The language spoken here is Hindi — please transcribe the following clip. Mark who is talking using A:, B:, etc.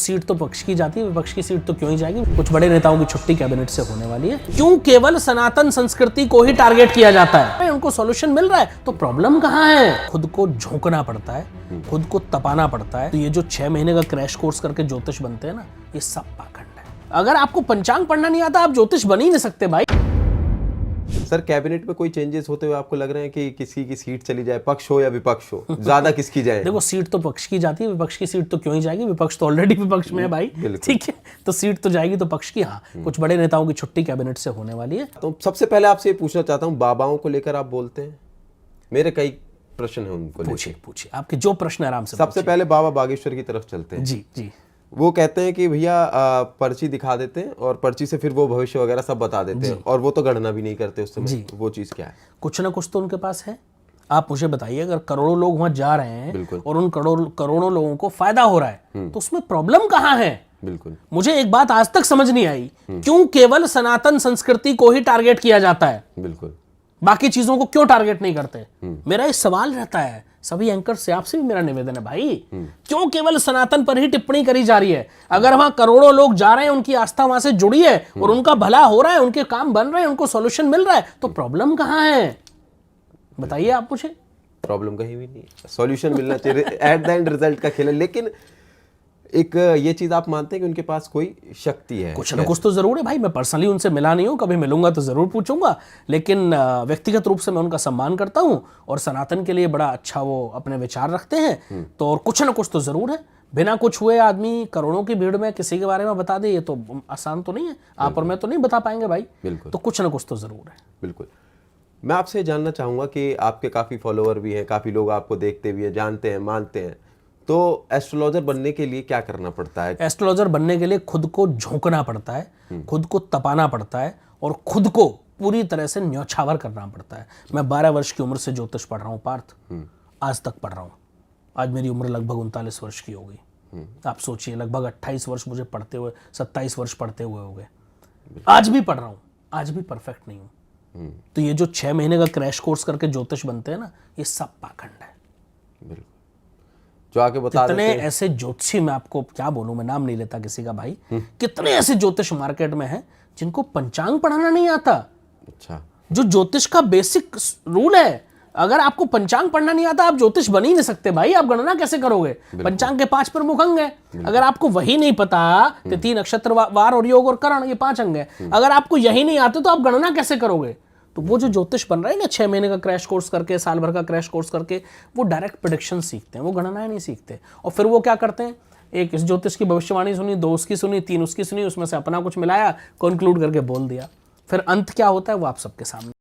A: सीट तो पक्ष की जाती है, विपक्ष की सीट तो क्यों ही जाएगी। कुछ बड़े नेताओं की छुट्टी कैबिनेट से होने वाली है। क्यों केवल सनातन संस्कृति को ही टारगेट किया जाता है? उनको सॉल्यूशन मिल रहा है तो प्रॉब्लम कहाँ है? खुद को झोंकना पड़ता है, खुद को तपाना पड़ता है। तो ये जो 6 महीने का क्रैश कोर्स करके ज्योतिष बनते हैं ना, ये सब पाखंड है। अगर आपको पंचांग पढ़ना नहीं आता, आप ज्योतिष बन ही नहीं सकते भाई।
B: सर, कैबिनेट में कोई चेंजेस होते हुए आपको लग रहे हैं कि किसी की सीट चली जाए, पक्ष हो या विपक्ष हो, ज्यादा किसकी जाए?
A: देखो, सीट तो पक्ष की जाती है, विपक्ष की सीट तो क्यों ही जाएगी? विपक्ष तो ऑलरेडी विपक्ष में है भाई, ठीक है। तो सीट तो जाएगी तो पक्ष की। हाँ, कुछ बड़े नेताओं की छुट्टी कैबिनेट से होने वाली है।
B: तो सबसे पहले आपसे ये पूछना चाहता हूँ, बाबाओं को लेकर आप बोलते हैं, मेरे कई प्रश्न है उनको लेकर।
A: पूछिए आपके जो प्रश्न आराम से।
B: सबसे पहले बाबा बागेश्वर की तरफ चलते हैं।
A: जी।
B: वो कहते हैं कि भैया पर्ची दिखा देते हैं और पर्ची से फिर वो भविष्य वगैरह सब बता देते हैं, और वो तो गणना भी नहीं करते उस समय। वो चीज क्या है?
A: कुछ ना कुछ तो उनके पास है। आप मुझे बताइए, अगर करोड़ों लोग वहां जा रहे हैं और उन करोड़ों लोगों को फायदा हो रहा है, तो उसमें प्रॉब्लम कहाँ है?
B: बिल्कुल।
A: मुझे एक बात आज तक समझ नहीं आई, क्यों केवल सनातन संस्कृति को ही टारगेट किया जाता है?
B: बिल्कुल।
A: बाकी चीजों को क्यों टारगेट नहीं करते? मेरा एक सवाल रहता है सभी एंकर से, आपसे भी मेरा निवेदन है भाई, क्यों केवल सनातन पर ही टिप्पणी करी जा रही है? अगर वहां करोड़ों लोग जा रहे हैं, उनकी आस्था वहां से जुड़ी है और उनका भला हो रहा है, उनके काम बन रहे हैं, उनको सॉल्यूशन मिल रहा है, तो प्रॉब्लम कहां है? बताइए आप मुझे।
B: प्रॉब्लम कहीं भी नहीं है, सॉल्यूशन मिलना चाहिए। एट द एंड रिजल्ट का खेल है। लेकिन एक ये चीज आप मानते हैं कि उनके पास कोई शक्ति है?
A: कुछ ना कुछ तो जरूर है भाई। मैं पर्सनली उनसे मिला नहीं हूं, कभी मिलूंगा तो जरूर पूछूंगा, लेकिन व्यक्तिगत रूप से मैं उनका सम्मान करता हूं और सनातन के लिए बड़ा अच्छा वो अपने विचार रखते हैं। तो और कुछ ना कुछ तो जरूर है। बिना कुछ हुए आदमी करोड़ों की भीड़ में किसी के बारे में बता दे, ये तो आसान तो नहीं है। आप और मैं तो नहीं बता पाएंगे भाई। तो कुछ ना कुछ तो जरूर है।
B: बिल्कुल। मैं आपसे जानना चाहूंगा कि आपके काफी फॉलोअर भी हैं, काफी लोग आपको देखते भी हैं, जानते हैं, मानते हैं, तो एस्ट्रोलॉजर बनने के लिए क्या करना पड़ता है?
A: एस्ट्रोलॉजर बनने के लिए खुद को झोंकना पड़ता है, खुद को तपाना पड़ता है और खुद को पूरी तरह से न्यौछावर करना पड़ता है। मैं 12 वर्ष की उम्र से ज्योतिष पढ़ रहा हूँ पार्थ, आज तक पढ़ रहा हूँ। आज मेरी उम्र लगभग 39 वर्ष की हो गई। आप सोचिए, लगभग 28 वर्ष मुझे पढ़ते हुए, 27 वर्ष पढ़ते हुए हो गए। आज भी पढ़ रहा हूँ, आज भी परफेक्ट नहीं हूँ। तो ये जो 6 महीने का क्रैश कोर्स करके ज्योतिष बनते हैं ना, ये सब पाखंड है।
B: बिल्कुल। जो आके बता
A: कितने ऐसे ज्योतिषी, मैं आपको क्या बोलूं, मैं नाम नहीं लेता किसी का भाई, कितने ऐसे ज्योतिष मार्केट में हैं जिनको पंचांग पढ़ाना नहीं आता।
B: अच्छा। जो
A: ज्योतिष का बेसिक रूल है, अगर आपको पंचांग पढ़ना नहीं आता, आप ज्योतिष बन ही नहीं सकते भाई। आप गणना कैसे करोगे? पंचांग के 5 प्रमुख अंग हैं, अगर आपको वही नहीं पता, तो 3 नक्षत्र, वार और योग और करण, ये 5 अंग हैं, अगर आपको यही नहीं आते तो आप गणना कैसे करोगे? तो वो जो ज्योतिष बन रहे हैं ना, 6 महीने का क्रैश कोर्स करके, साल भर का क्रैश कोर्स करके, वो डायरेक्ट प्रेडिक्शन सीखते हैं, वो गणनाएं नहीं सीखते। और फिर वो क्या करते हैं, एक इस ज्योतिष की भविष्यवाणी सुनी, 2 उसकी सुनी, 3 उसकी सुनी, उसमें से अपना कुछ मिलाया, कंक्लूड करके बोल दिया। फिर अंत क्या होता है वो आप सबके सामने